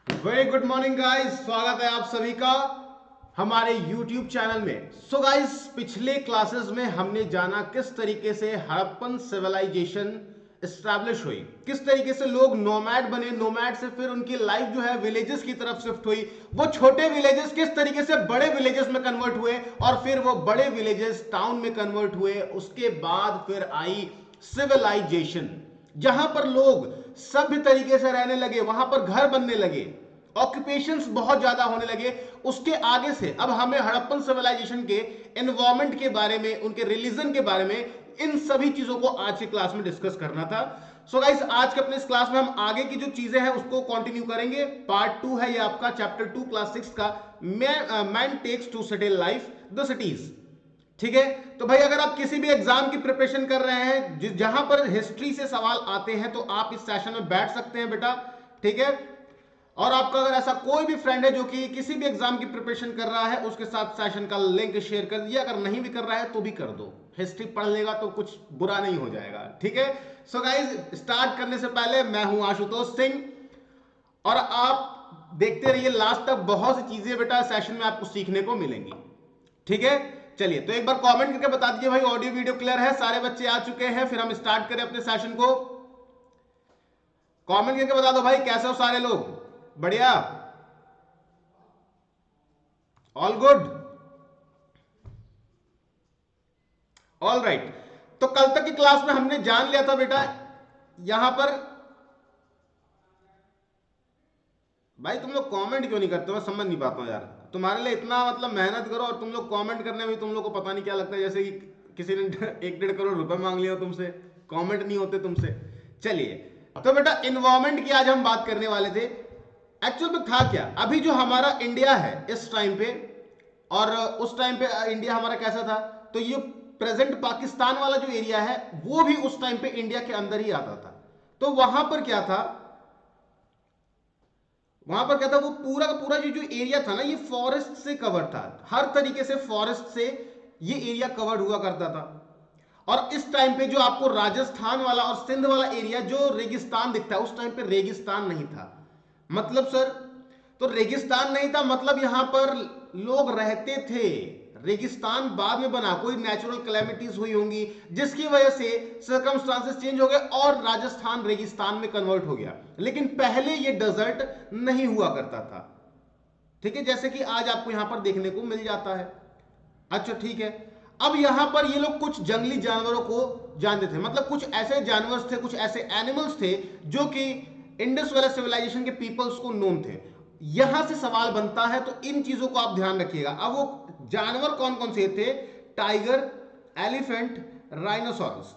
Very good morning guys, स्वागत है आप सभी का हमारे YouTube चैनल में। सो गाइस, पिछले क्लासेस में हमने जाना किस तरीके से हड़प्पन सिविलाइजेशन एस्टैब्लिश हुई, किस तरीके से लोग नोमैड बने, नोमैड से फिर उनकी लाइफ जो है विलेजेस की तरफ शिफ्ट हुई, वो छोटे विलेजेस किस तरीके से बड़े विलेजेस में कन्वर्ट हुए और फिर वो बड़े विलेजेस टाउन में कन्वर्ट हुए। उसके बाद फिर आई सिविलाइजेशन, जहां पर लोग सभ्य तरीके से रहने लगे, वहां पर घर बनने लगे, ऑक्यूपेशंस बहुत ज्यादा होने लगे। उसके आगे से अब हमें हड़प्पन सिविलाइजेशन के एनवायरमेंट के बारे में, उनके रिलीजन के बारे में, इन सभी चीजों को आज की क्लास में डिस्कस करना था। सो गाइस, आज के अपने इस क्लास में हम आगे की जो चीजें हैं उसको कंटिन्यू करेंगे। पार्ट 2 है ये आपका, चैप्टर 2 क्लास 6 का, man takes to settle life the cities. ठीक है, तो भाई अगर आप किसी भी एग्जाम की प्रिपरेशन कर रहे हैं जहां पर हिस्ट्री से सवाल आते हैं तो आप इस सेशन में बैठ सकते हैं बेटा। ठीक है, और आपका अगर ऐसा कोई भी फ्रेंड है जो कि किसी भी एग्जाम की प्रिपरेशन कर रहा है, उसके साथ सेशन का लिंक शेयर कर दिया। अगर नहीं भी कर रहा है तो भी कर दो, हिस्ट्री पढ़ लेगा तो कुछ बुरा नहीं हो जाएगा। ठीक है, सो गाइस, स्टार्ट करने से पहले मैं हूं आशुतोष सिंह, और आप देखते रहिए लास्ट तक, बहुत सी चीजें बेटा सेशन में आपको सीखने को मिलेंगी। ठीक है, चलिए तो एक बार कमेंट करके बता दीजिए भाई ऑडियो वीडियो क्लियर है, सारे बच्चे आ चुके हैं, फिर हम स्टार्ट करें अपने सेशन को। कमेंट करके बता दो भाई कैसे हो सारे लोग, बढ़िया, ऑल गुड, ऑल राइट। तो कल तक की क्लास में हमने जान लिया था बेटा, यहां पर भाई तुम लोग कमेंट क्यों नहीं करते, मैं समझ नहीं पाता हूं यार। तुम्हारे लिए इतना मतलब मेहनत करो और तुम लोग कमेंट करने में तुम लोग को पता नहीं क्या लगता है, जैसे कि किसी ने 1-1.5 करोड़ रुपए मांग लिया तुमसे, कमेंट नहीं होते तुमसे। चलिए, तो बेटा इन्वायरमेंट की आज हम बात करने वाले थे। एक्चुअल में था क्या, अभी जो हमारा इंडिया है इस टाइम पे, और उस टाइम पे इंडिया हमारा कैसा था, तो ये प्रेजेंट पाकिस्तान वाला जो एरिया है वो भी उस टाइम पे इंडिया के अंदर ही आता था। तो वहां पर क्या था, वहां पर क्या था, वो पूरा का पूरा जो एरिया था ना, ये फॉरेस्ट से कवर था, हर तरीके से फॉरेस्ट से ये एरिया कवर्ड हुआ करता था। और इस टाइम पे जो आपको राजस्थान वाला और सिंध वाला एरिया जो रेगिस्तान दिखता है, उस टाइम पे रेगिस्तान नहीं था। मतलब सर, तो रेगिस्तान नहीं था मतलब यहां पर लोग रहते थे। रेगिस्तान बाद में बना, कोई नेचुरल कैलेमिटीज हुई होंगी जिसकी वजह से सर्कमस्टांसेस चेंज हो गए और राजस्थान रेगिस्तान में कन्वर्ट हो गया, लेकिन पहले ये डेजर्ट नहीं हुआ करता था। ठीक है, जैसे कि आज आपको यहां पर देखने को मिल जाता है। अच्छा ठीक है, अब यहां पर ये लोग कुछ जंगली जानवरों को जानते थे, मतलब कुछ ऐसे जानवर थे, कुछ ऐसे एनिमल्स थे जो कि इंडस वैली सिविलाइजेशन के पीपल्स को नोन थे। यहां से सवाल बनता है, तो इन चीजों को आप ध्यान रखिएगा। अब वो जानवर कौन कौन से थे, टाइगर, एलिफेंट, राइनोसॉरस।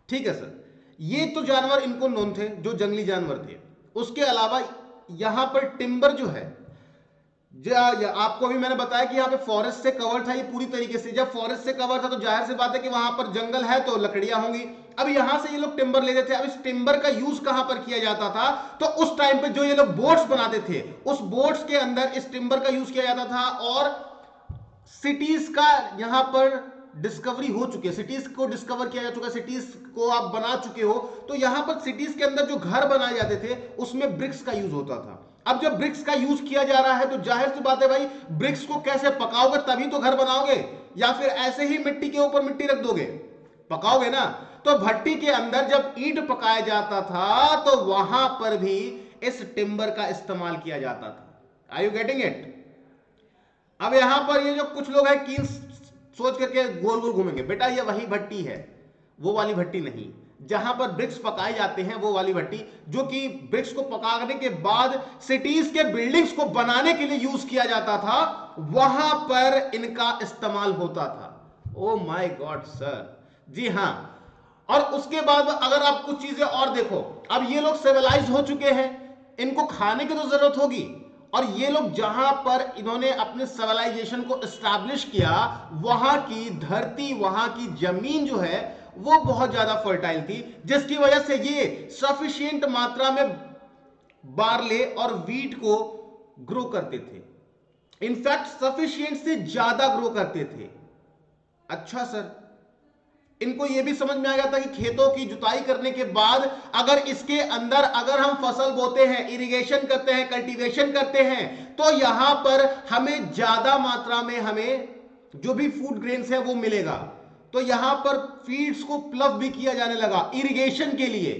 ठीक है सर, ये तो जानवर इनको नोन थे जो जंगली जानवर थे। उसके अलावा यहां पर टिम्बर जो है, आपको अभी मैंने बताया कि यहाँ पे फॉरेस्ट से कवर था ये पूरी तरीके से। जब फॉरेस्ट से कवर था तो जाहिर सी बात है कि वहां पर जंगल है तो लकड़ियां होंगी। अब यहां से ये लोग टिम्बर लेते थे। अब इस टिम्बर का यूज कहां पर किया जाता था, तो उस टाइम पे जो ये लोग बोट्स बनाते थे, उस बोट्स के अंदर इस टिम्बर का यूज किया जाता था। और सिटीज का यहां पर डिस्कवरी हो चुकी है, सिटीज को डिस्कवर किया जा चुका है, सिटीज को आप बना चुके हो। तो यहां पर सिटीज के अंदर जो घर बनाए जाते थे उसमें ब्रिक्स का यूज होता था। अब जब ब्रिक्स का यूज किया जा रहा है तो जाहिर सी बात है भाई, ब्रिक्स को कैसे पकाओगे, तभी तो घर बनाओगे, या फिर ऐसे ही मिट्टी के ऊपर मिट्टी रख दोगे, पकाओगे ना। तो भट्टी के अंदर जब ईंट पकाया जाता था तो वहां पर भी इस टिम्बर का इस्तेमाल किया जाता था। Are you getting it. अब यहां पर ये जो कुछ लोग हैं कीन सोच करके गोल गोल घूमेंगे, बेटा ये वही भट्टी है, वो वाली भट्टी नहीं। जहां पर ब्रिक्स पकाए जाते हैं वो वाली भट्टी, जो कि ब्रिक्स को पकाने के बाद सिटीज के बिल्डिंग्स को बनाने के लिए यूज किया जाता था, वहां पर इनका इस्तेमाल होता था। ओ माय गॉड सर, जी हां। और उसके बाद अगर आप कुछ चीजें और देखो, अब ये लोग सिविलाइज हो चुके हैं, इनको खाने की तो जरूरत होगी। और ये लोग जहां पर इन्होंने अपने सिविलाइजेशन को एस्टैब्लिश किया, वहां की धरती, वहां की जमीन जो है वो बहुत ज्यादा फर्टाइल थी, जिसकी वजह से ये सफिशिएंट मात्रा में बार्ले और वीट को ग्रो करते थे। इनफैक्ट सफिशिएंट से ज्यादा ग्रो करते थे। अच्छा सर, इनको ये भी समझ में आ गया था कि खेतों की जुताई करने के बाद अगर इसके अंदर अगर हम फसल बोते हैं, इरिगेशन करते हैं, कल्टीवेशन करते हैं, तो यहां पर हमें ज्यादा मात्रा में हमें जो भी फूड ग्रेन्स है वो मिलेगा। तो यहां पर फीड्स को प्लव भी किया जाने लगा इरिगेशन के लिए।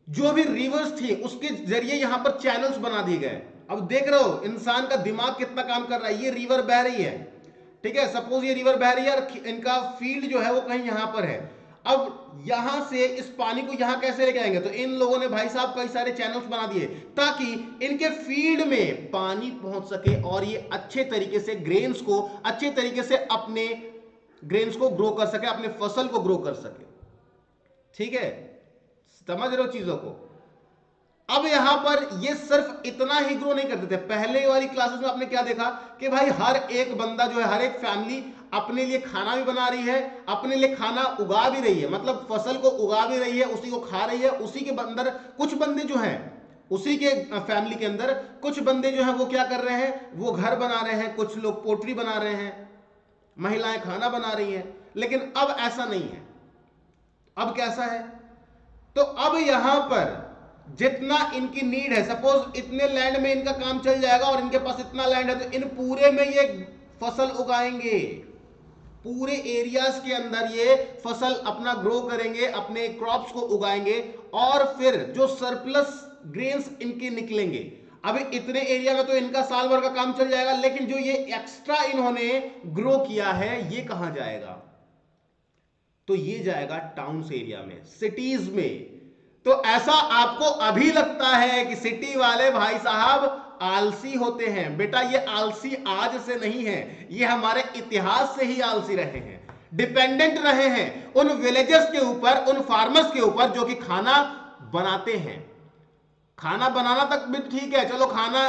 जो भी रिवर्स थी उसके जरिए यहां पर चैनल्स बना दिए गए। अब देख रहे हो इंसान का दिमाग कितना काम कर रहा है। ये रिवर बह रही है, ठीक है, सपोज ये रिवर बह रही है और इनका फील्ड जो है वो कहीं यहां पर है। अब यहां से इस पानी को यहां कैसे लेके आएंगे? तो इन लोगों ने भाई साहब कई सारे चैनल्स बना दिए ताकि इनके फील्ड में पानी पहुंच सके और ये अच्छे तरीके से ग्रेन्स को अच्छे तरीके से अपने ग्रेन्स को ग्रो कर सके, अपने फसल को ग्रो कर सके। ठीक है, समझ रहे हो चीजों को? अब यहां पर ये सिर्फ इतना ही ग्रो नहीं करते थे। पहले वाली क्लासेस में आपने क्या देखा कि भाई हर एक बंदा जो है, हर एक फैमिली अपने लिए खाना भी बना रही है, अपने लिए खाना उगा भी रही है, मतलब फसल को उगा भी रही है, उसी को खा रही है। उसी के अंदर कुछ बंदे जो हैं, उसी के फैमिली के अंदर कुछ बंदे जो हैं वो क्या कर रहे हैं, वो घर बना रहे हैं, कुछ लोग पोल्ट्री बना रहे हैं, महिलाएं खाना बना रही हैं। लेकिन अब ऐसा नहीं है। अब कैसा है? तो अब यहां पर जितना इनकी नीड है, सपोज इतने लैंड में इनका काम चल जाएगा और इनके पास इतना लैंड है, तो इन पूरे में ये फसल उगाएंगे, पूरे एरियाज के अंदर ये फसल अपना ग्रो करेंगे, अपने क्रॉप्स को उगाएंगे और फिर जो सरप्लस ग्रेन्स इनके निकलेंगे, अभी इतने एरिया में तो इनका साल भर का काम चल जाएगा, लेकिन जो ये एक्स्ट्रा इन्होंने ग्रो किया है ये कहां जाएगा? तो ये जाएगा टाउन्स एरिया में, सिटीज में। तो ऐसा आपको अभी लगता है कि सिटी वाले भाई साहब आलसी होते हैं? बेटा ये आलसी आज से नहीं है, ये हमारे इतिहास से ही आलसी रहे हैं, डिपेंडेंट रहे हैं उन विलेजेस के ऊपर, उन फार्मर्स के ऊपर जो कि खाना बनाते हैं। खाना बनाना तक भी ठीक है, चलो खाना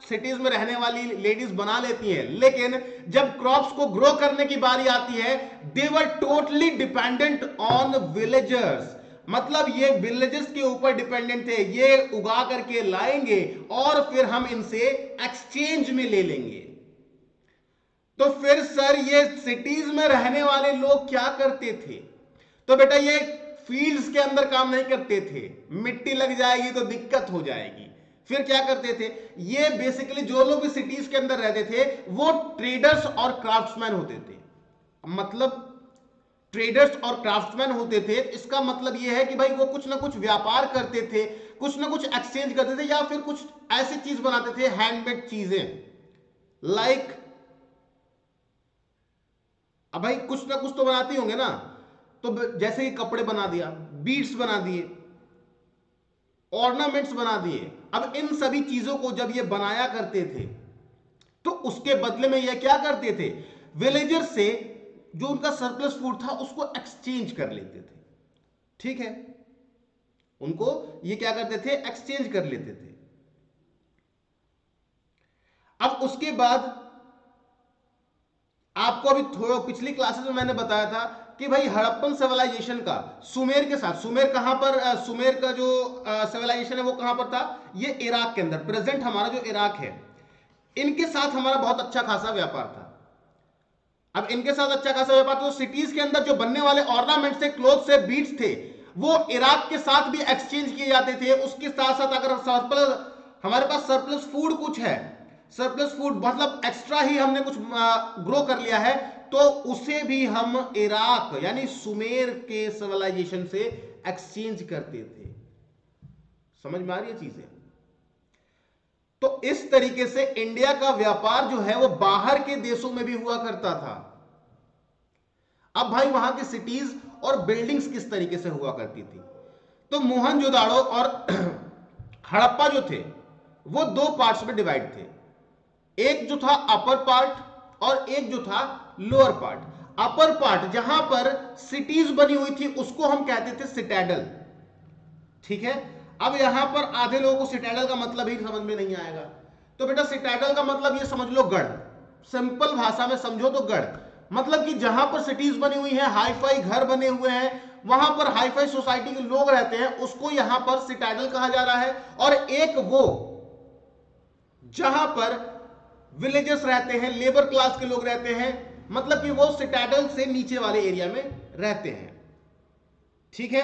सिटीज में रहने वाली लेडीज बना लेती हैं, लेकिन जब क्रॉप्स को ग्रो करने की बारी आती है, they were totally dependent on villagers. मतलब ये विलेजेस के ऊपर डिपेंडेंट थे, ये उगा करके लाएंगे और फिर हम इनसे एक्सचेंज में ले लेंगे। तो फिर सर ये सिटीज में रहने वाले लोग क्या करते थे? तो बेटा ये फील्ड्स के अंदर काम नहीं करते थे, मिट्टी लग जाएगी तो दिक्कत हो जाएगी। फिर क्या करते थे? ये बेसिकली जो लोग भी सिटीज के अंदर रहते थे वो ट्रेडर्स और क्राफ्ट्समैन होते थे। मतलब ट्रेडर्स और क्राफ्ट्समैन होते थे, इसका मतलब यह है कि भाई वो कुछ ना कुछ व्यापार करते थे, कुछ ना कुछ एक्सचेंज करते थे, या फिर कुछ ऐसी चीज बनाते थे, हैंडमेड चीजें, लाइक अब भाई कुछ ना कुछ तो बनाते होंगे ना। तो जैसे कि कपड़े बना दिया, बीड्स बना दिए, ऑर्नामेंट्स बना दिए। अब इन सभी चीजों को जब ये बनाया करते थे तो उसके बदले में ये क्या करते थे? विलेजर से जो उनका सरप्लस फूड था उसको एक्सचेंज कर लेते थे। ठीक है, उनको ये क्या करते थे? एक्सचेंज कर लेते थे। अब उसके बाद आपको अभी थोड़ा पिछली क्लासेस में मैंने बताया था कि भाई हड़प्पन सिविलाइजेशन का सुमेर के साथ, सुमेर कहां पर, सुमेर का जो सिविलाइजेशन है वो कहां पर था? ये इराक के अंदर, प्रेजेंट हमारा जो इराक है, इनके साथ हमारा बहुत अच्छा खासा व्यापार था। अब इनके साथ अच्छा खासा व्यापार, तो सिटीज के अंदर जो बनने वाले ऑर्नामेंट से, क्लोथ से, बीड्स थे, वो इराक के साथ भी एक्सचेंज किए जाते थे। उसके साथ साथ अगर सरप्लस, हमारे पास सरप्लस फूड कुछ है, सरप्लस फूड मतलब एक्स्ट्रा ही हमने कुछ ग्रो कर लिया है, तो उसे भी हम इराक यानी सुमेर के सिविलाइजेशन से एक्सचेंज करते थे। समझ में आ रही है चीजें? तो इस तरीके से इंडिया का व्यापार जो है वो बाहर के देशों में भी हुआ करता था। अब भाई वहां की सिटीज और बिल्डिंग्स किस तरीके से हुआ करती थी? तो मोहनजोदाड़ो और हड़प्पा जो थे वो दो पार्ट्स में डिवाइड थे। एक जो था अपर पार्ट और एक जो था लोअर पार्ट। अपर पार्ट जहां पर सिटीज बनी हुई थी उसको हम कहते थे सिटैडल। ठीक है, अब यहां पर आधे लोगों को सिटैडल का मतलब ही समझ में नहीं आएगा। तो बेटा सिटैडल का मतलब ये समझ लो गढ़, सिंपल भाषा में समझो तो गढ़। मतलब कि जहां पर सिटीज बनी हुई है, हाईफाई घर बने हुए हैं, वहां पर हाईफाई सोसाइटी के लोग रहते हैं, उसको यहां पर सिटैडल कहा जा रहा है। और एक वो जहां पर विलेजेस रहते हैं, लेबर क्लास के लोग रहते हैं, मतलब कि वो सिटैडल से नीचे वाले एरिया में रहते हैं। ठीक है।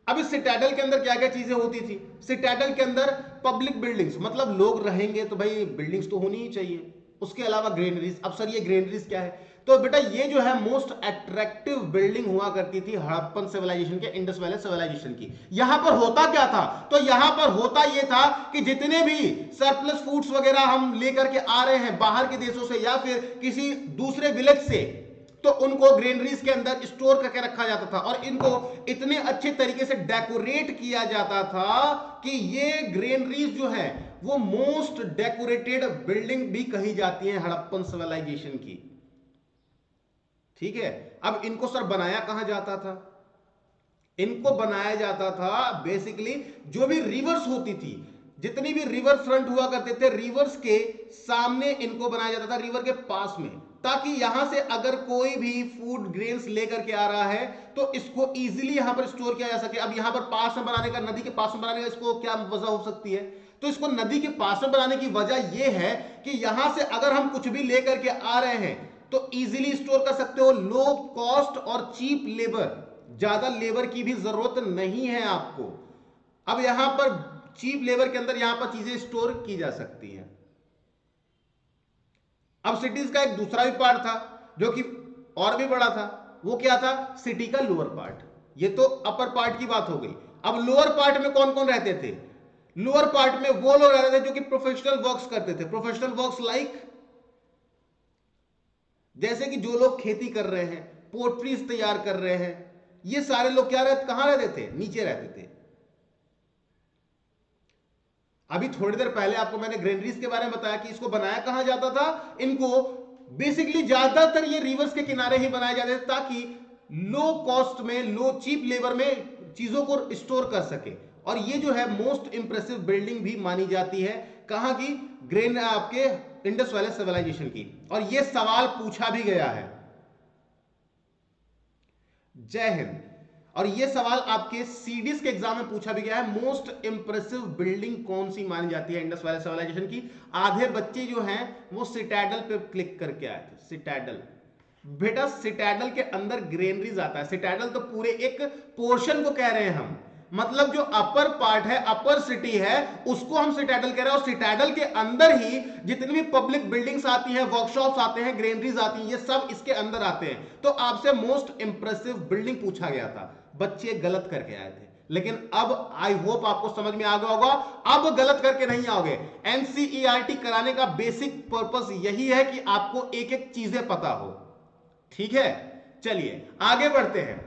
अब इस सिटाडल के अंदर क्या क्या चीजें होती थी? सिटाडल के अंदर पब्लिक बिल्डिंग्स, मतलब लोग रहेंगे तो भाई बिल्डिंग्स तो होनी ही चाहिए, उसके अलावा ग्रेनरीज। अब सर ये ग्रेनरीज क्या है? तो बेटा ये जो है मोस्ट अट्रैक्टिव बिल्डिंग हुआ करती थी हड़प्पन सिविलाइजेशन के, इंडस वैली सिविलाइजेशन की। यहां पर होता क्या था? तो यहां पर होता यह था कि जितने भी सरप्लस फूड्स वगैरह हम लेकर के आ रहे हैं बाहर के देशों से या फिर किसी दूसरे विलेज से, तो उनको ग्रेनरीज के अंदर स्टोर करके रखा जाता था और इनको इतने अच्छे तरीके से डेकोरेट किया जाता था कि ये ग्रेनरीज जो है वो मोस्ट डेकोरेटेड बिल्डिंग भी कही जाती है हड़प्पन सिविलाइजेशन की। ठीक है। अब इनको सर बनाया कहां जाता था? इनको बनाया जाता था बेसिकली जो भी रिवर्स होती थी, जितनी भी रिवर फ्रंट हुआ करते थे, रिवर्स के सामने इनको बनाया जाता था, रिवर के पास में, ताकि यहां से अगर कोई भी फूड ग्रेन्स लेकर के आ रहा है तो इसको इजीली यहां पर स्टोर किया जा सके। अब यहां पर पास में बनाने का, नदी के पास में बनाने का इसको क्या वजह हो सकती है? तो इसको नदी के पास में बनाने की वजह यह है कि यहां से अगर हम कुछ भी लेकर के आ रहे हैं तो इजीली स्टोर कर सकते हो, लो कॉस्ट और चीप लेबर, ज्यादा लेबर की भी जरूरत नहीं है आपको। अब यहां पर चीप लेबर के अंदर यहां पर चीजें स्टोर की जा सकती हैं। अब सिटीज का एक दूसरा भी पार्ट था जो कि और भी बड़ा था, वो क्या था? सिटी का लोअर पार्ट। ये तो अपर पार्ट की बात हो गई। अब लोअर पार्ट में कौन कौन रहते थे? लोअर पार्ट में वो लोग रहते थे जो कि प्रोफेशनल वर्क्स करते थे। प्रोफेशनल वर्क्स लाइक जैसे कि जो लोग खेती कर रहे हैं, पोट्रीज तैयार कर रहे हैं, ये सारे लोग क्या रहते, कहां रहते थे? नीचे रहते थे। अभी थोड़ी देर पहले आपको मैंने ग्रेनरीज के बारे में बताया कि इसको बनाया कहां जाता था। इनको बेसिकली ज्यादातर ये रिवर्स के किनारे ही बनाए जाते थे ताकि लो कॉस्ट में, लो चीप लेबर में चीजों को स्टोर कर सके। और ये जो है मोस्ट इंप्रेसिव बिल्डिंग भी मानी जाती है कहां की? ग्रेन आपके इंडस वैली सिविलाइजेशन की। और ये सवाल पूछा भी गया है। जय हिंद। और ये सवाल आपके सीडीएस के एग्जाम में पूछा भी गया है, मोस्ट इंप्रेसिव बिल्डिंग कौन सी मानी जाती है इंडस वैली सिविलाइजेशन की? आधे बच्चे जो हैं वो सिटाडल पे क्लिक करके आए थे। सिटाडल, बेटा सिटाडल के अंदर ग्रेनरीज आता है। सिटाडल तो पूरे एक पोर्शन को कह रहे हैं हम, मतलब जो अपर पार्ट है, अपर सिटी है, उसको हम सिटाडल कह रहे हैं। और सिटाडल के अंदर ही जितनी भी पब्लिक बिल्डिंग्स आती हैं, वर्कशॉप्स आते हैं, ग्रेनरीज आती हैं, ये सब इसके अंदर आते हैं। तो आपसे मोस्ट इंप्रेसिव बिल्डिंग पूछा गया था, बच्चे गलत करके आए थे। लेकिन अब आई होप आपको समझ में आ गया होगा, अब गलत करके नहीं आओगे। एनसीईआरटी कराने का बेसिक पर्पस यही है कि आपको एक एक चीजें पता हो। ठीक है, चलिए आगे बढ़ते हैं।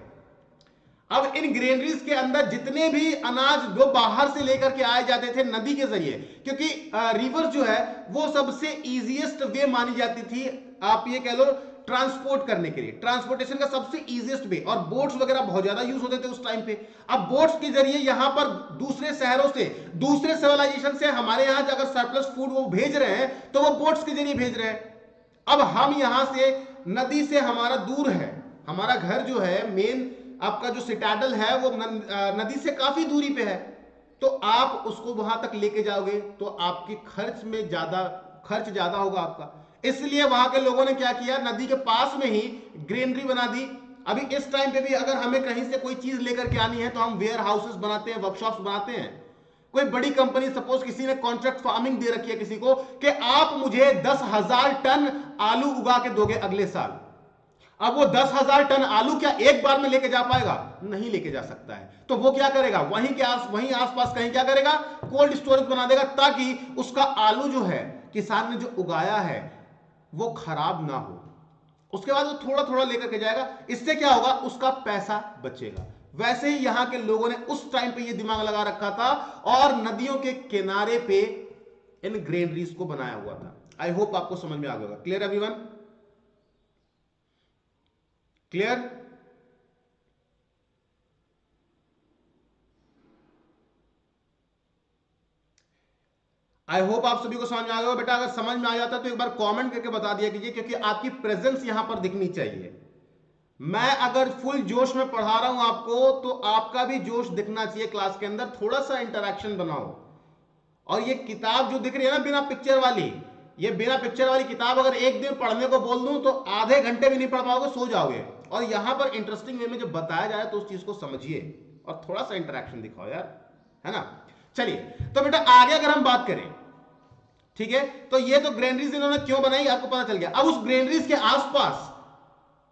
अब इन ग्रेनरीज के अंदर जितने भी अनाज जो बाहर से लेकर के आए जाते थे नदी के जरिए, क्योंकि रिवर जो है वो सबसे इजीएस्ट वे मानी जाती थी, आप ये कह लो ट्रांसपोर्ट करने के लिए, ट्रांसपोर्टेशन का सबसे इजीएस्ट वे। और बोट्स वगैरह बहुत ज्यादा यूज होते थे उस टाइम पे। अब बोट्स के जरिए यहां पर दूसरे शहरों से, दूसरे सिविलाइजेशन से हमारे यहां अगर सरप्लस फूड वो भेज रहे हैं तो वो बोट्स के जरिए भेज रहे हैं। अब हम यहां से, नदी से हमारा दूर है, हमारा घर जो है मेन आपका जो सिटाडल है वो नदी से काफी दूरी पे है, तो आप उसको वहां तक लेके जाओगे तो आपके खर्च में खर्च ज्यादा होगा आपका। इसलिए वहां के लोगों ने क्या किया, नदी के पास में ही ग्रेनरी बना दी। अभी इस टाइम पे भी अगर हमें कहीं से कोई चीज लेकर के आनी है तो हम वेयर हाउसेस बनाते हैं, वर्कशॉप्स बनाते हैं। कोई बड़ी कंपनी, सपोज किसी ने कॉन्ट्रैक्ट फार्मिंग दे रखी है किसी को कि आप मुझे 10,000 टन आलू उगा के दोगे अगले साल। अब वो 10,000 टन आलू क्या एक बार में लेके जा पाएगा? नहीं लेके जा सकता है। तो वो क्या करेगा, वहीं आसपास कहीं क्या करेगा, कोल्ड स्टोरेज बना देगा ताकि उसका आलू जो है किसान ने जो उगाया है वो खराब ना हो। उसके बाद वो थोड़ा थोड़ा लेकर के जाएगा। इससे क्या होगा, उसका पैसा बचेगा। वैसे ही यहां के लोगों ने उस टाइम पे ये दिमाग लगा रखा था और नदियों के किनारे पे इन ग्रेनरीज को बनाया हुआ था। आई होप आपको समझ में आ गया। Clear everyone? Clear? I hope आप सभी को समझ में आ गया बेटा। अगर समझ में आ जाता तो एक बार कमेंट करके बता दिया कीजिए, क्योंकि आपकी प्रेजेंस यहां पर दिखनी चाहिए। मैं अगर फुल जोश में पढ़ा रहा हूं आपको तो आपका भी जोश दिखना चाहिए क्लास के अंदर। थोड़ा सा इंटरेक्शन बनाओ। और ये किताब जो दिख रही है ना बिना पिक्चर वाली, ये बिना पिक्चर वाली किताब अगर एक दिन पढ़ने को बोल दूं तो आधे घंटे भी नहीं पढ़ पाओगे, सो जाओगे। और यहां पर इंटरेस्टिंग वे में जब बताया जाए तो उस चीज को समझिए और थोड़ा सा इंटरेक्शन दिखाओ यार, है ना। चलिए तो बेटा आगे अगर हम बात करें, ठीक है, तो ये तो ग्रेनरीज इन्होंने क्यों बनाई आपको पता चल गया। अब उस ग्रेनरीज के आसपास,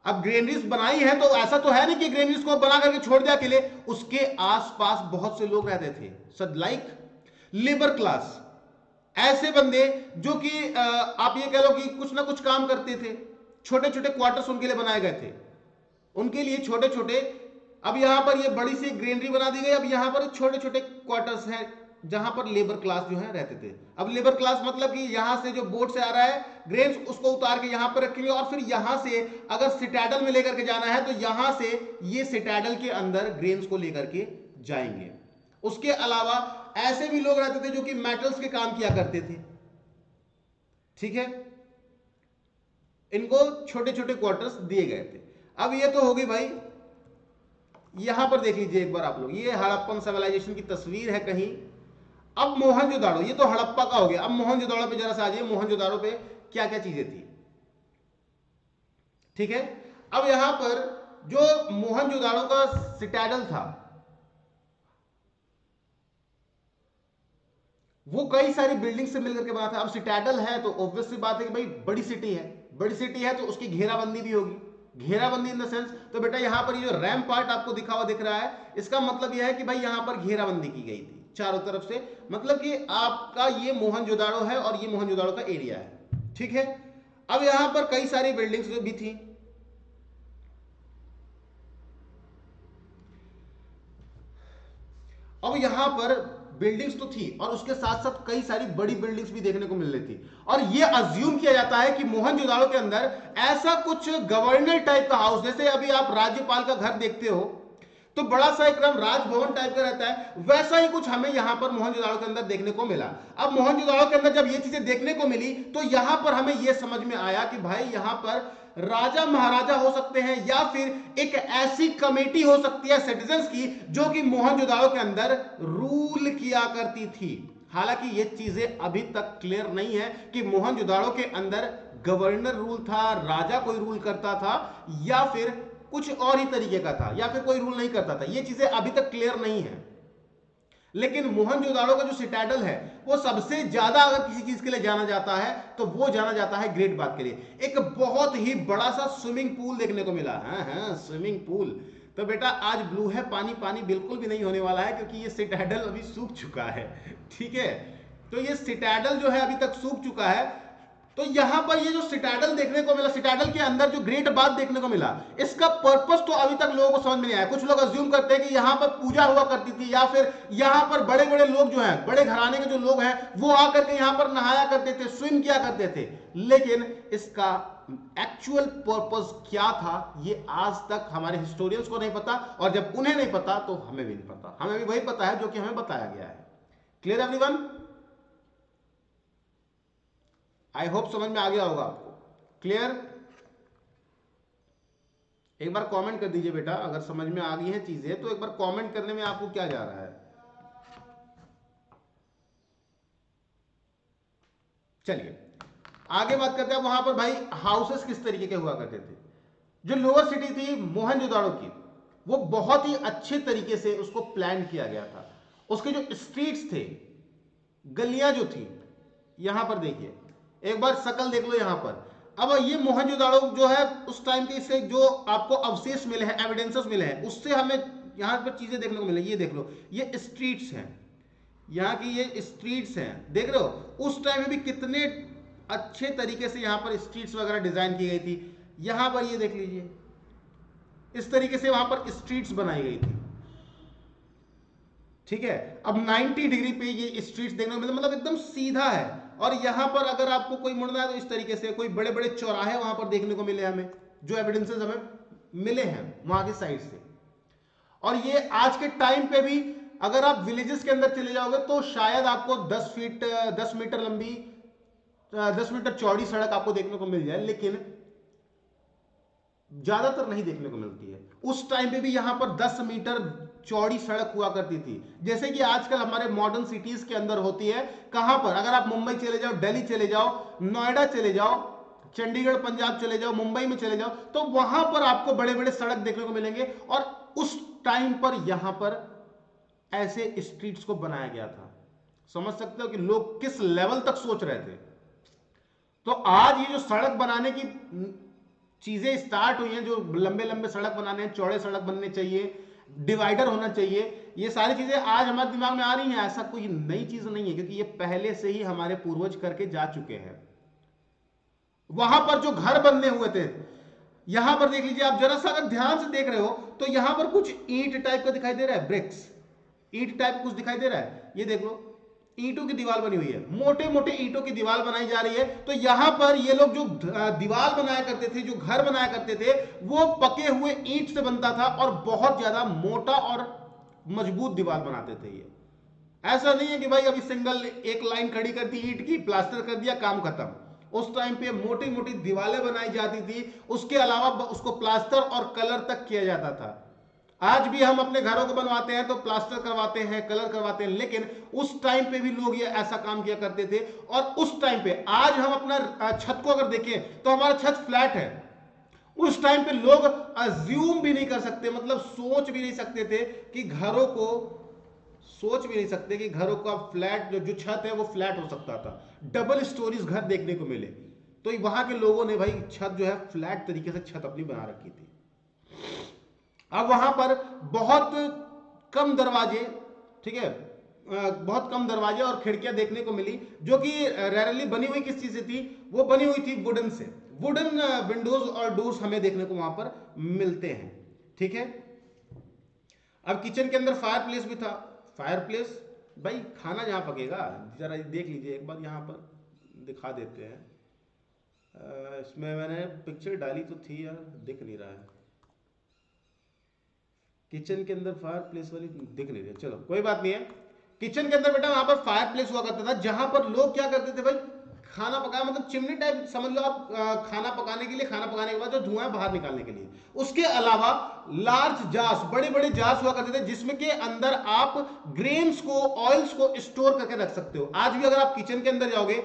अब ग्रेनरीज बनाई है तो ऐसा तो है नहीं कि ग्रेनरीज को बना करके छोड़ दिया अकेले, उसके आसपास बहुत से लोग रहते थे, सद लाइक लेबर क्लास, ऐसे बंदे जो कि आप ये कह लो कि कुछ ना कुछ काम करते थे। छोटे छोटे क्वार्टर्स उनके लिए बनाए गए थे, उनके लिए छोटे छोटे। अब यहां पर ये बड़ी सी ग्रेनरी बना दी गई, अब यहां पर छोटे छोटे क्वार्टर्स हैं जहां पर लेबर क्लास जो है रहते थे। अब लेबर क्लास मतलब कि यहां से जो बोट से आ रहा है ग्रेन्स, उसको उतार के यहां पर रखेंगे और फिर यहां से अगर सिटाडल में लेकर के जाना है तो यहां से ये सिटाडल के अंदर ग्रेन्स को लेकर के जाएंगे। उसके अलावा ऐसे भी लोग रहते थे जो कि मेटल्स के काम किया करते थे, ठीक है, इनको छोटे छोटे क्वार्टर्स दिए गए थे। अब ये तो होगी भाई, यहां पर देख लीजिए एक बार आप लोग, ये हड़प्पन सिविलाइजेशन की तस्वीर है कहीं। अब मोहनजोदाड़ो, ये तो हड़प्पा का हो गया। अब मोहनजोदाड़ो पे जरा सा आ जाइए, मोहनजोदाड़ो पे क्या क्या चीजें थी, ठीक है। अब यहां पर जो मोहनजोदाड़ो का सिटाडल था वो कई सारी बिल्डिंग से मिलकर के बना था। अब सिटाडल है तो ऑब्वियस सी बात है कि भाई बड़ी सिटी है, बड़ी सिटी है तो उसकी घेराबंदी भी होगी। घेराबंदी इन द सेंस, तो बेटा यहां पर ये जो रैम पार्ट आपको दिखा हुआ दिख रहा है, इसका मतलब यह है कि भाई यहां पर घेराबंदी की गई थी चारों तरफ से, मतलब कि आपका ये मोहनजोदाड़ो है और ये मोहनजोदाड़ो का एरिया है, ठीक है। अब यहां पर कई सारी बिल्डिंग्स भी थी। अब यहां पर बिल्डिंग्स तो थी और उसके साथ साथ कई सारी बड़ी बिल्डिंग्स भी देखने को मिल रही थी। और यह अज्यूम किया जाता है कि मोहनजोदाड़ो के अंदर ऐसा कुछ गवर्नर टाइप का हाउस, जैसे अभी आप राज्यपाल का घर देखते हो तो बड़ा सा एकदम राजभवन टाइप का रहता है, वैसा ही कुछ हमें यहां पर मोहनजोदाड़ो के अंदर देखने को मिला। अब मोहनजोदाड़ो के अंदर जब ये चीजें देखने को मिली तो यहां पर हमें यह समझ में आया कि भाई यहां पर राजा महाराजा हो सकते हैं या फिर एक ऐसी कमेटी हो सकती है सिटीजन्स की जो कि मोहनजोदाड़ो के अंदर रूल किया करती थी। हालांकि ये चीजें अभी तक क्लियर नहीं है कि मोहनजोदाड़ो के अंदर गवर्नर रूल था, राजा कोई रूल करता था या फिर कुछ और ही तरीके का था या फिर कोई रूल नहीं करता था। ये चीजें अभी तक क्लियर नहीं है। लेकिन मोहनजोदाड़ो का जो सिटाडल है वो सबसे ज्यादा अगर किसी चीज के लिए जाना जाता है तो वो जाना जाता है ग्रेट बात के लिए। एक बहुत ही बड़ा सा स्विमिंग पूल देखने को मिला। हाँ स्विमिंग पूल तो बेटा आज ब्लू है, पानी पानी बिल्कुल भी नहीं होने वाला है क्योंकि ये सिटाडल अभी सूख चुका है, ठीक है। तो ये सिटाडल जो है अभी तक सूख चुका है। तो यहां पर ये जो सिटाडल देखने को मिला, सिटाडल के अंदर जो ग्रेट बात देखने को मिला, इसका पर्पस तो अभी तक लोगों को समझ में नहीं आया। कुछ लोग अज्यूम करते हैं कि यहां पर पूजा हुआ करती थी या फिर यहां पर बड़े बड़े लोग जो हैं, बड़े घराने के जो लोग हैं वो आकर के यहां पर नहाया करते थे, स्विम किया करते थे। लेकिन इसका एक्चुअल पर्पस क्या था ये आज तक हमारे हिस्टोरियंस को नहीं पता, और जब उन्हें नहीं पता तो हमें भी नहीं पता। हमें भी वही पता है जो कि हमें बताया गया है। Clear everyone? आई होप समझ में आ गया होगा आपको। क्लियर? एक बार कमेंट कर दीजिए बेटा, अगर समझ में आ गई हैं चीजें तो एक बार कमेंट करने में आपको क्या जा रहा है। चलिए आगे बात करते हैं। वहां पर भाई हाउसेस किस तरीके के हुआ करते थे। जो लोअर सिटी थी मोहनजोदाड़ो की, वो बहुत ही अच्छे तरीके से उसको प्लान किया गया था। उसके जो स्ट्रीट्स थे, गलियां जो थी, यहां पर देखिए एक बार शकल देख लो यहां पर। अब ये मोहनजोदाड़ो जो है उस टाइम के इससे जो आपको अवशेष मिले हैं, एविडेंसेस मिले हैं, उससे हमें यहां पर चीजें देखने को मिले। ये देख लो, ये स्ट्रीट्स हैं, यहाँ की ये स्ट्रीट्स हैं, देख रहे हो उस टाइम में भी कितने अच्छे तरीके से यहाँ पर स्ट्रीट्स वगैरह डिजाइन की गई थी। यहाँ पर ये देख लीजिए इस तरीके से वहां पर स्ट्रीट्स बनाई गई थी, ठीक है। अब 90 डिग्री पे ये स्ट्रीट्स देखने को मिलते, मतलब एकदम सीधा है। और यहां पर अगर आपको कोई मुड़ना है तो इस तरीके से कोई बड़े बड़े चौराहे वहां पर देखने को मिले हमें, जो एविडेंसेस हमें मिले हैं वहां की साइड से। और ये आज के टाइम पे भी अगर आप विलेजेस के अंदर चले जाओगे तो शायद आपको 10 मीटर लंबी 10 मीटर चौड़ी सड़क आपको देखने को मिल जाए, लेकिन ज्यादातर नहीं देखने को मिलती है। उस टाइम पे भी यहां पर 10 मीटर चौड़ी सड़क हुआ करती थी, जैसे कि आजकल हमारे मॉडर्न सिटीज के अंदर होती है। कहां पर, अगर आप मुंबई चले जाओ, दिल्ली चले जाओ, नोएडा चले जाओ, चंडीगढ़ पंजाब चले जाओ, मुंबई में चले जाओ, तो वहां पर आपको बड़े बड़े सड़क देखने को मिलेंगे। और उस टाइम पर यहां पर ऐसे स्ट्रीट्स को बनाया गया था। समझ सकते हो कि लोग किस लेवल तक सोच रहे थे। तो आज ये जो सड़क बनाने की चीजें स्टार्ट हुई हैं, जो लंबे लंबे सड़क बनाने हैं, चौड़े सड़क बनने चाहिए, डिवाइडर होना चाहिए, ये सारी चीजें आज हमारे दिमाग में आ रही हैं। ऐसा कोई नई चीज नहीं है, क्योंकि ये पहले से ही हमारे पूर्वज करके जा चुके हैं। वहां पर जो घर बनने हुए थे, यहां पर देख लीजिए आप, जरा सा अगर ध्यान से देख रहे हो तो यहां पर कुछ ईंट टाइप का दिखाई दे रहा है, ब्रिक्स, ईंट टाइप कुछ दिखाई दे रहा है। ये देख लो, ईंटों की दीवार बनी हुई है, मोटे मोटे ईंटों की दीवार बनाई जा रही है। तो यहां पर ये लोग जो दीवार बनाया करते थे, जो घर बनाया करते थे, वो पके हुए ईंट से बनता था और बहुत ज्यादा मोटा और मजबूत दीवार बनाते थे। ये ऐसा नहीं है कि भाई अभी सिंगल एक लाइन खड़ी कर दी ईंट की, प्लास्टर कर दिया, काम खत्म। उस टाइम पे मोटी मोटी दीवारें बनाई जाती थी, उसके अलावा उसको प्लास्टर और कलर तक किया जाता था। आज भी हम अपने घरों को बनवाते हैं तो प्लास्टर करवाते हैं, कलर करवाते हैं, लेकिन उस टाइम पे भी लोग ये ऐसा काम किया करते थे। और उस टाइम पे, आज हम अपना छत को अगर देखें तो हमारा छत फ्लैट है। उस टाइम पे लोग अज्यूम भी नहीं कर सकते, मतलब सोच भी नहीं सकते थे कि घरों को, सोच भी नहीं सकते कि घरों का फ्लैट, जो छत है वो फ्लैट हो सकता था। डबल स्टोरीज घर देखने को मिले। तो वहां के लोगों ने भाई छत जो है फ्लैट तरीके से छत अपनी बना रखी थी। अब वहां पर बहुत कम दरवाजे, ठीक है, बहुत कम दरवाजे और खिड़कियां देखने को मिली, जो कि रेयरली बनी हुई किस चीज से थी, वो बनी हुई थी वुडन से। वुडन विंडोज और डोर्स हमें देखने को वहां पर मिलते हैं। ठीक है, अब किचन के अंदर फायर प्लेस भी था। फायर प्लेस, भाई खाना जहां पकेगा, जरा देख लीजिए एक बार, यहां पर दिखा देते हैं। इसमें मैंने पिक्चर डाली तो थी यार, दिख नहीं रहा है। किचन के अंदर फायर प्लेस वाली दिख नहीं रही, चलो कोई बात नहीं है। किचन के अंदर बेटा वहां पर फायर प्लेस हुआ करता था, जहां पर लोग क्या करते थे भाई, खाना पकाया, मतलब चिमनी टाइप समझ लो आप, खाना पकाने के लिए, खाना पकाने के बाद जो धुआं बाहर निकालने के लिए। उसके अलावा लार्ज जार्स, बड़े बड़े जार्स हुआ करते थे, जिसमें के अंदर आप ग्रेन्स को, ऑयल्स को स्टोर करके रख सकते हो। आज भी अगर आप किचन के अंदर जाओगे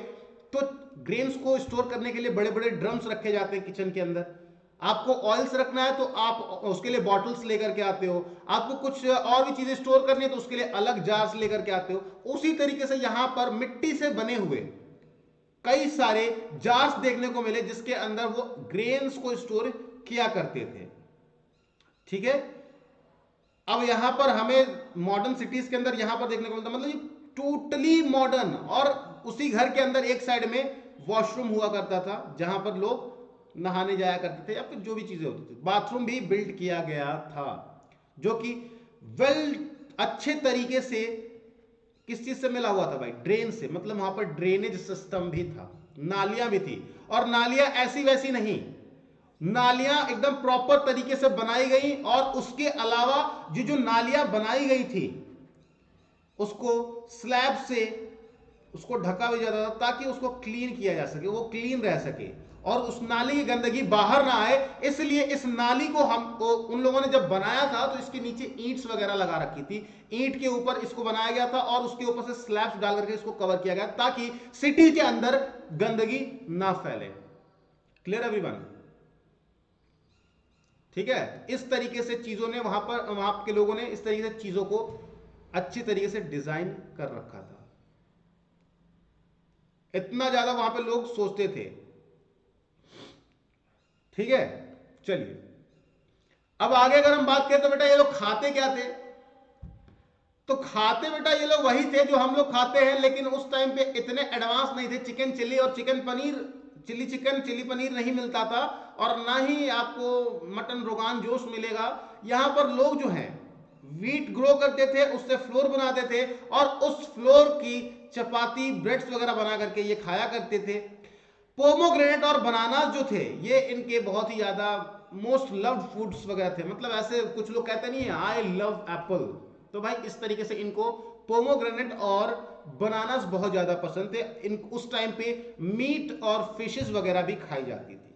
तो ग्रेन्स को स्टोर करने के लिए बड़े बड़े ड्रम्स रखे जाते हैं किचन के अंदर। आपको ऑयल्स रखना है तो आप उसके लिए बॉटल्स लेकर के आते हो, आपको कुछ और भी चीजें स्टोर करनी है तो उसके लिए अलग जार्स लेकर के आते हो। उसी तरीके से यहां पर मिट्टी से बने हुए कई सारे जार्स देखने को मिले, जिसके अंदर वो ग्रेन्स को स्टोर किया करते थे। ठीक है, अब यहां पर हमें मॉडर्न सिटीज के अंदर यहां पर देखने को मिलता, मतलब ये टोटली मॉडर्न। और उसी घर के अंदर एक साइड में वॉशरूम हुआ करता था, जहां पर लोग नहाने जाया करते थे, या फिर जो भी चीजें होती थी। बाथरूम भी बिल्ड किया गया था, जो कि अच्छे तरीके से किस चीज से मिला हुआ था भाई, ड्रेन से, मतलब वहां पर ड्रेनेज सिस्टम भी था, नालियां भी थी। और नालियां ऐसी वैसी नहीं, नालियां एकदम प्रॉपर तरीके से बनाई गई। और उसके अलावा जो नालियां बनाई गई थी, उसको स्लैब से उसको ढका भी जाता था, ताकि उसको क्लीन किया जा सके, वो क्लीन रह सके और उस नाली की गंदगी बाहर ना आए। इसलिए इस नाली को उन लोगों ने जब बनाया था तो इसके नीचे ईंट्स वगैरह लगा रखी थी, ईंट के ऊपर इसको बनाया गया था और उसके ऊपर से स्लैब्स डाल करके इसको कवर किया गया, ताकि सिटी के अंदर गंदगी ना फैले। Clear everyone? ठीक है, इस तरीके से चीजों ने वहां के लोगों ने इस तरीके से चीजों को अच्छी तरीके से डिजाइन कर रखा था। इतना ज्यादा वहां पे लोग सोचते थे। ठीक है, चलिए अब आगे अगर हम बात करें तो बेटा ये लोग खाते क्या थे? तो खाते बेटा ये लोग वही थे जो हम लोग खाते हैं, लेकिन उस टाइम पे इतने एडवांस नहीं थे। चिकन चिल्ली और chicken paneer, chilli chicken chilli paneer नहीं मिलता था, और ना ही आपको मटन रोगान जोश मिलेगा। यहां पर लोग जो हैं वीट ग्रो करते थे, उससे फ्लोर बनाते थे, और उस फ्लोर की चपाती ब्रेड्स वगैरह बना करके ये खाया करते थे। पोमोग्रेनेट और बनानास जो थे, ये इनके बहुत ही ज्यादा मोस्ट लव्ड फूड्स वगैरह थे। मतलब ऐसे कुछ लोग कहते नहीं है आई लव एप्पल, तो भाई इस तरीके से इनको पोमोग्रेनेट और बनानास बहुत ज्यादा पसंद थे। उस टाइम पे मीट और फिशेस वगैरह भी खाई जाती थी।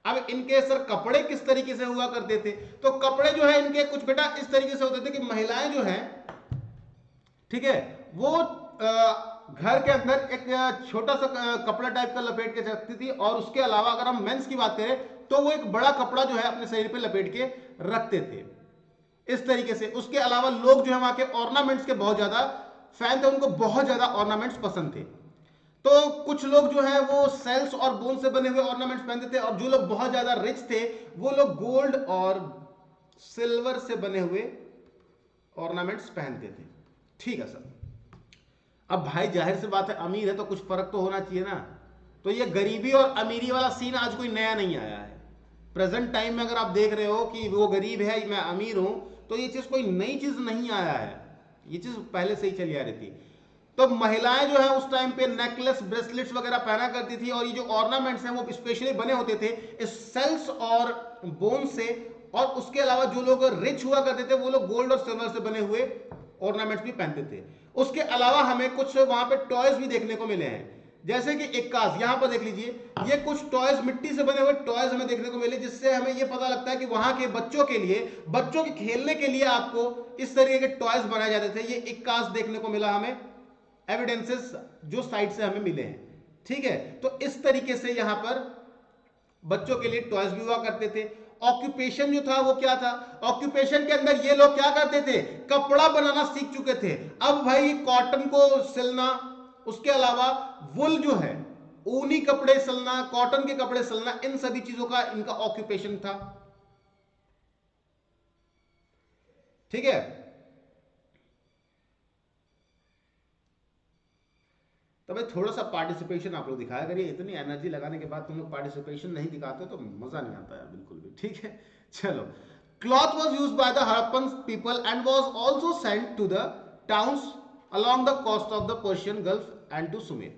अब इनके सर कपड़े किस तरीके से हुआ करते थे? तो कपड़े जो है इनके कुछ बेटा इस तरीके से होते थे कि महिलाएं जो है, ठीक है, वो घर के अंदर एक छोटा सा कपड़ा टाइप का लपेट के रखती थी, और उसके अलावा अगर हम मेंस की बात करें तो वो एक बड़ा कपड़ा जो है अपने शरीर पे लपेट के रखते थे इस तरीके से। उसके अलावा लोग जो है वहां के ऑर्नामेंट्स के बहुत ज्यादा फैन थे, उनको बहुत ज्यादा ऑर्नामेंट्स पसंद थे। तो कुछ लोग जो है वो सेल्स और बोन से बने हुए ऑर्नामेंट्स पहनते थे, और जो लोग बहुत ज्यादा रिच थे वो लोग गोल्ड और सिल्वर से बने हुए ऑर्नामेंट्स पहनते थे। ठीक है सर। अब भाई जाहिर सी बात है, अमीर है तो कुछ फर्क तो होना चाहिए ना। तो ये गरीबी और अमीरी वाला सीन आज कोई नया नहीं आया है। प्रेजेंट टाइम में अगर आप देख रहे हो कि वो गरीब है मैं अमीर हूं, तो ये चीज कोई नई चीज नहीं आया है, ये चीज पहले से ही चली आ रही थी। तो महिलाएं जो है उस टाइम पे नेकलेस ब्रेसलेट्स वगैरह पहना करती थी, और ये जो ऑर्नामेंट्स हैं वो स्पेशली बने होते थे इस सेल्स और बोन से। और उसके अलावा जो लोग रिच हुआ करते थे वो लोग गोल्ड और सिल्वर से बने हुए ऑर्नामेंट्स भी पहनते थे। उसके अलावा हमें कुछ वहां पे टॉयज भी देखने को मिले हैं, जैसे कि इक्कास, यहां पर देख लीजिए, ये कुछ टॉयज, मिट्टी से बने हुए टॉयज हमें देखने को मिले, जिससे हमें ये पता लगता है कि वहां के बच्चों के लिए, बच्चों के खेलने के लिए आपको इस तरीके के टॉयज बनाए जाते थे। ये इक्कास देखने को मिला हमें, एविडेंसेस जो साइट से हमें मिले हैं। ठीक है, तो इस तरीके से यहां पर बच्चों के लिए टॉयज भी हुआ करते थे। ऑक्यूपेशन जो था वो क्या था? ऑक्यूपेशन के अंदर ये लोग क्या करते थे? कपड़ा बनाना सीख चुके थे। अब भाई कॉटन को सिलना, उसके अलावा वुल जो है, ऊनी कपड़े सिलना, कॉटन के कपड़े सिलना, इन सभी चीजों का इनका ऑक्यूपेशन था। ठीक है, तो भाई थोड़ा सा पार्टिसिपेशन आप लोग दिखाया करिए। इतनी एनर्जी लगाने के बाद तुम लोग पार्टिसिपेशन नहीं दिखाते तो मजा नहीं आता है बिल्कुल भी। ठीक है, चलो। Cloth was use by the Harappan people and was also sent to the towns along the coast of the Persian Gulf and to Sumer।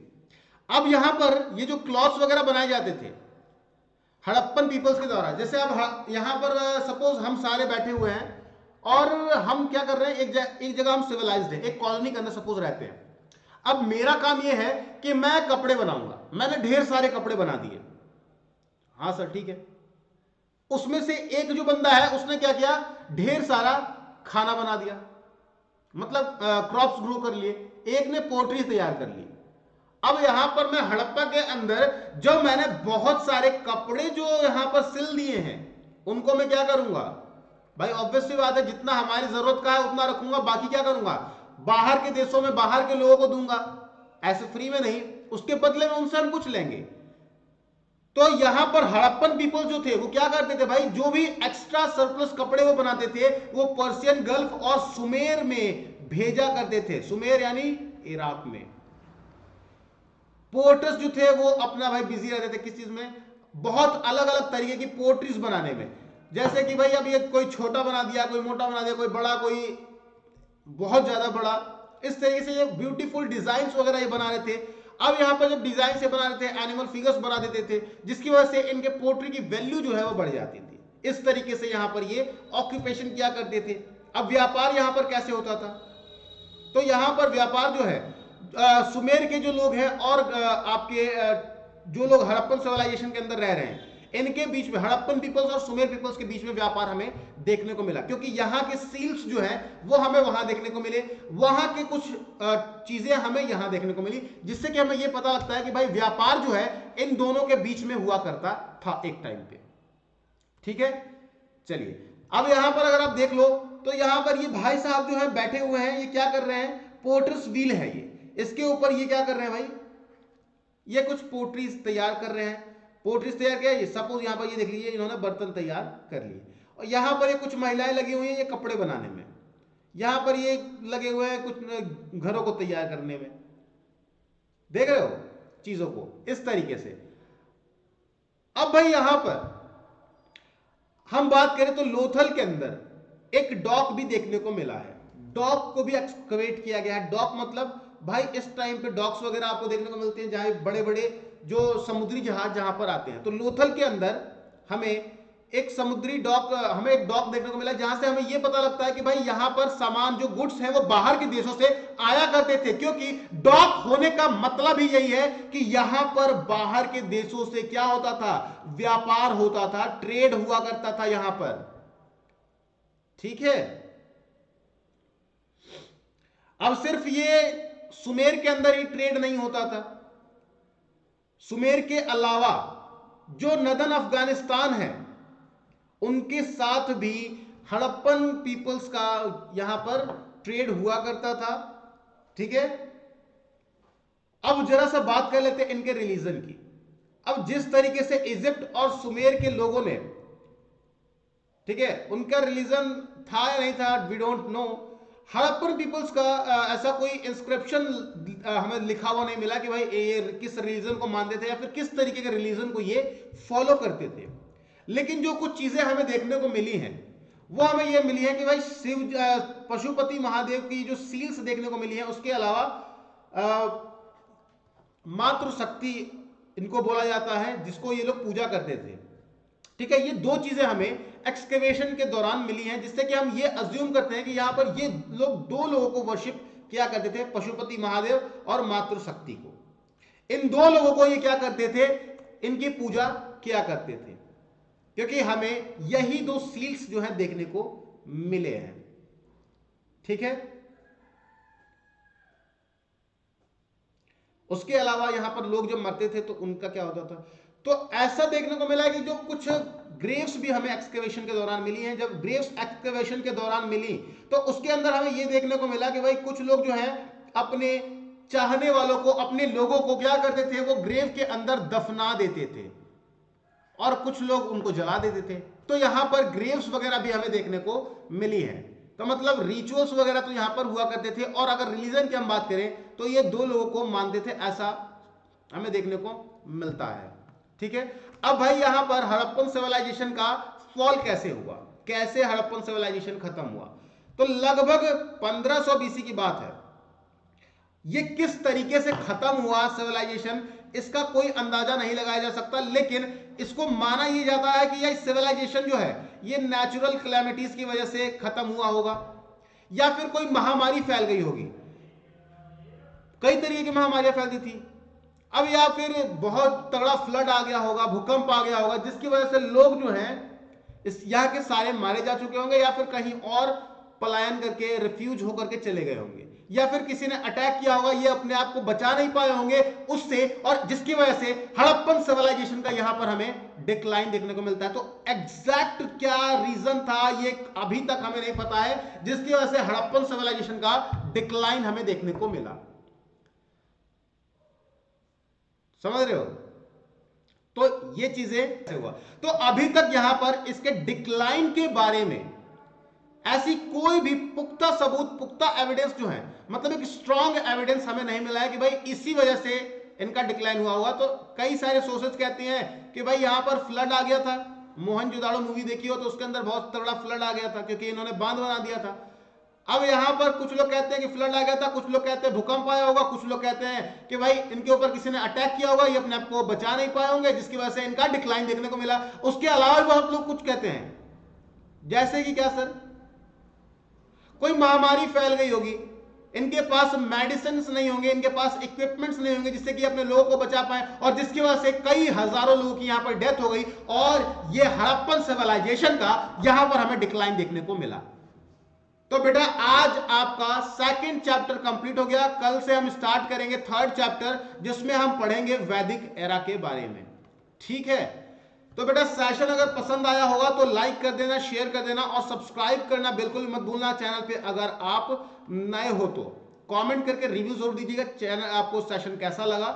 अब यहां पर ये जो क्लॉथ्स वगैरह बनाए जाते थे हड़प्पन पीपल्स के द्वारा, जैसे अब यहां पर सपोज हम सारे बैठे हुए हैं और हम क्या कर रहे हैं, एक जगह हम सिविलाइज्ड है, एक कॉलोनी के अंदर सपोज रहते हैं। अब मेरा काम यह है कि मैं कपड़े बनाऊंगा, मैंने ढेर सारे कपड़े बना दिए। हाँ सर ठीक है। उसमें से एक जो बंदा है उसने क्या किया, ढेर सारा खाना बना दिया, मतलब क्रॉप्स ग्रो कर लिए। एक ने पोल्ट्री तैयार कर ली। अब यहां पर मैं हड़प्पा के अंदर जो मैंने बहुत सारे कपड़े जो यहां पर सिल दिए हैं उनको मैं क्या करूंगा भाई, ऑब्वियस सी बात है, जितना हमारी जरूरत का है उतना रखूंगा, बाकी क्या करूंगा बाहर के देशों में बाहर के लोगों को दूंगा, ऐसे फ्री में नहीं, उसके बदले में उनसे हम कुछ लेंगे। तो यहां पर हड़प्पन पीपल जो थे वो क्या करते थे भाई, जो भी एक्स्ट्रा सरप्लस कपड़े वो बनाते थे वो पर्शियन गल्फ और सुमेर में भेजा करते थे। सुमेर यानी इराक में। पोर्टर्स जो थे वो अपना भाई बिजी रहते थे किस चीज में, बहुत अलग अलग तरीके की पोर्ट्रीज बनाने में। जैसे कि भाई अब ये कोई छोटा बना दिया, कोई मोटा बना दिया, कोई बड़ा, कोई बहुत ज्यादा बड़ा, इस तरीके से ये ब्यूटीफुल डिजाइन वगैरह ये बना रहे थे। अब यहां पर जब डिजाइन से बना रहे थे, एनिमल फिगर्स बना देते थे, जिसकी वजह से इनके पोर्ट्री की वैल्यू जो है वो बढ़ जाती थी। इस तरीके से यहां पर ये ऑक्यूपेशन किया करते थे। अब व्यापार यहां पर कैसे होता था, तो यहां पर व्यापार जो है सुमेर के जो लोग हैं और आपके जो लोग हड़प्पन सिविलाइजेशन के अंदर रह रहे हैं, इनके बीच में, हड़प्पन पीपल्स और सुमेर पीपल्स के बीच में व्यापार हमें देखने को मिला, क्योंकि यहां के सील्स जो है वो हमें वहां देखने को मिले, वहां के कुछ चीजें हमें यहां देखने को मिली, जिससे कि हमें यह पता लगता है कि भाई व्यापार जो है इन दोनों के बीच में हुआ करता था एक टाइम पे। ठीक है, चलिए अब यहां पर अगर आप देख लो तो यहां पर ये भाई साहब जो है बैठे हुए हैं, ये क्या कर रहे हैं, पोर्टर्स व्हील है ये, इसके ऊपर ये क्या कर रहे हैं भाई, ये कुछ पोट्रीज तैयार कर रहे हैं। पोट्रीज तैयार किया, ये सपोज यहां पर ये देख लीजिए इन्होंने बर्तन तैयार कर लिए, और यहां पर ये कुछ महिलाएं लगी हुई हैं ये कपड़े बनाने में, यहां पर ये लगे हुए हैं कुछ घरों को तैयार करने में। देख रहे हो चीजों को इस तरीके से। अब भाई यहां पर हम बात करें तो लोथल के अंदर एक डॉक भी देखने को मिला है, डॉक को भी एक्सकवेट किया गया है। डॉक मतलब भाई इस टाइम पे डॉक्स वगैरह आपको देखने को मिलते हैं जहां बड़े बड़े जो समुद्री जहाज जहां पर आते हैं, तो लोथल के अंदर हमें एक समुद्री डॉक, हमें एक डॉक देखने को मिला जहां से हमें यह पता लगता है कि भाई यहां पर सामान जो गुड्स है वो बाहर के देशों से आया करते थे, क्योंकि डॉक होने का मतलब ही यही है कि यहां पर बाहर के देशों से क्या होता था, व्यापार होता था, ट्रेड हुआ करता था यहां पर। ठीक है, अब सिर्फ ये सुमेर के अंदर ही ट्रेड नहीं होता था, सुमेर के अलावा जो नदन अफगानिस्तान है उनके साथ भी हड़प्पन पीपल्स का यहां पर ट्रेड हुआ करता था। ठीक है, अब जरा सा बात कर लेते हैं इनके रिलीजन की। अब जिस तरीके से इजिप्ट और सुमेर के लोगों ने, ठीक है, उनका रिलीजन था या नहीं था we don't know, Harappan peoples का ऐसा कोई इंस्क्रिप्शन हमें लिखा हुआ नहीं मिला कि भाई ये किस रिलीजन को मानते थे या फिर किस तरीके के रिलीजन को ये फॉलो करते थे। लेकिन जो कुछ चीजें हमें देखने को मिली हैं वो हमें ये मिली है कि भाई शिव पशुपति महादेव की जो सील्स देखने को मिली है, उसके अलावा मातृशक्ति इनको बोला जाता है जिसको ये लोग पूजा करते थे। ठीक है, ये दो चीजें हमें एक्सकेवेशन के दौरान मिली हैं, जिससे कि हम ये अज्यूम करते हैं कि यहां पर ये लोग दो लोगों को वर्शिप किया करते थे, पशुपति महादेव और मातृशक्ति को। इन दो लोगों को ये क्या करते थे, इनकी पूजा किया करते थे, क्योंकि हमें यही दो सील्स जो है देखने को मिले हैं। ठीक है, उसके अलावा यहां पर लोग जब मरते थे तो उनका क्या होता था, तो ऐसा देखने को मिला कि जो कुछ ग्रेव्स भी हमें एक्सकेवेशन के दौरान मिली हैं। जब ग्रेव्स एक्सकेवेशन के दौरान मिली तो उसके अंदर हमें यह देखने को मिला कि भाई कुछ लोग जो है अपने चाहने वालों को, अपने लोगों को क्या करते थे, वो ग्रेव के अंदर दफना देते थे और कुछ लोग उनको जला देते थे। तो यहां पर ग्रेव्स वगैरह भी हमें देखने को मिली है। तो मतलब रिचुअल्स वगैरह तो यहां पर हुआ करते थे। और अगर रिलीजन की हम बात करें तो ये दो लोगों को मानते थे, ऐसा हमें देखने को मिलता है। ठीक है, अब भाई यहां पर हड़प्पन सिविलाइजेशन का फॉल कैसे हुआ, कैसे हड़प्पन सिविलाइजेशन खत्म हुआ, तो लगभग 1500 बीसी की बात है। ये किस तरीके से खत्म हुआ सिविलाइजेशन, इसका कोई अंदाजा नहीं लगाया जा सकता, लेकिन इसको माना यह जाता है कि यह सिविलाइजेशन जो है ये नेचुरल कैलेमिटीज की वजह से खत्म हुआ होगा, या फिर कोई महामारी फैल गई होगी। कई तरीके की महामारियां फैलती थी। अब या फिर बहुत तगड़ा फ्लड आ गया होगा, भूकंप आ गया होगा, जिसकी वजह से लोग जो हैं इस यहाँ के सारे मारे जा चुके होंगे, या फिर कहीं और पलायन करके रिफ्यूज होकर के चले गए होंगे, या फिर किसी ने अटैक किया होगा, ये अपने आप को बचा नहीं पाए होंगे उससे, और जिसकी वजह से हड़प्पन सिविलाइजेशन का यहां पर हमें डिक्लाइन देखने को मिलता है। तो एग्जैक्ट क्या रीजन था ये अभी तक हमें नहीं पता है, जिसकी वजह से हड़प्पन सिविलाइजेशन का डिक्लाइन हमें देखने को मिला। समझ रहे हो? तो ये चीजें कैसे हुआ, तो अभी तक यहां पर इसके डिक्लाइन के बारे में ऐसी कोई भी पुख्ता सबूत, पुख्ता एविडेंस जो है, मतलब एक स्ट्रॉन्ग एविडेंस हमें नहीं मिला है कि भाई इसी वजह से इनका डिक्लाइन हुआ होगा। तो कई सारे सोर्सेज कहते हैं कि भाई यहां पर फ्लड आ गया था, मोहनजोदाड़ो मूवी देखी हो तो उसके अंदर बहुत तगड़ा फ्लड आ गया था क्योंकि इन्होंने बांध बना दिया था। अब यहां पर कुछ लोग कहते हैं कि फ्लड आ गया था, कुछ लोग कहते हैं भूकंप आया होगा, कुछ लोग कहते हैं कि भाई इनके ऊपर किसी ने अटैक किया होगा, ये अपने आप को बचा नहीं पाए होंगे, जिसकी वजह से इनका डिक्लाइन देखने को मिला। उसके अलावा भी बहुत लोग कुछ कहते हैं, जैसे कि क्या सर, कोई महामारी फैल गई होगी, इनके पास मेडिसिन नहीं होंगे, इनके पास इक्विपमेंट्स नहीं होंगे जिससे कि अपने लोगों को बचा पाए, और जिसकी वजह से कई हजारों लोगों की यहां पर डेथ हो गई, और ये हड़प्पन सिविलाइजेशन का यहां पर हमें डिक्लाइन देखने को मिला। तो बेटा आज आपका सेकंड चैप्टर कंप्लीट हो गया। कल से हम स्टार्ट करेंगे थर्ड चैप्टर, जिसमें हम पढ़ेंगे वैदिक एरा के बारे में। ठीक है, तो बेटा सेशन अगर पसंद आया होगा तो लाइक कर देना, शेयर कर देना, और सब्सक्राइब करना बिल्कुल मत भूलना चैनल पे। अगर आप नए हो तो कमेंट करके रिव्यू जरूर दीजिएगा, चैनल आपको सेशन कैसा लगा।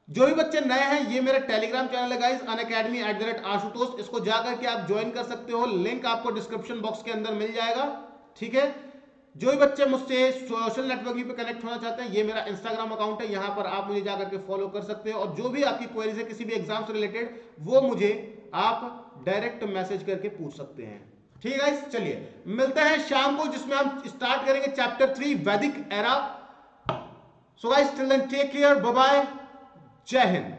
जो भी बच्चे नए हैं, ये मेरा टेलीग्राम चैनल है गाइस, unacademy@आशुतोष, इसको जाकर के आप ज्वाइन कर सकते हो, लिंक आपको डिस्क्रिप्शन बॉक्स के अंदर मिल जाएगा। ठीक है, जो भी बच्चे मुझसे सोशल नेटवर्किंग पे कनेक्ट होना चाहते हैं, ये मेरा इंस्टाग्राम अकाउंट है, यहां पर आप मुझे जाकर के फॉलो कर सकते हो, और जो भी आपकी क्वेरीज है किसी भी एग्जाम से रिलेटेड, वो मुझे आप डायरेक्ट मैसेज करके पूछ सकते हैं। ठीक है गाइस, चलिए मिलते हैं शाम को, जिसमें हम स्टार्ट करेंगे chapter 3 Vedic era. So guys till then take care, bye bye, Jai Hind.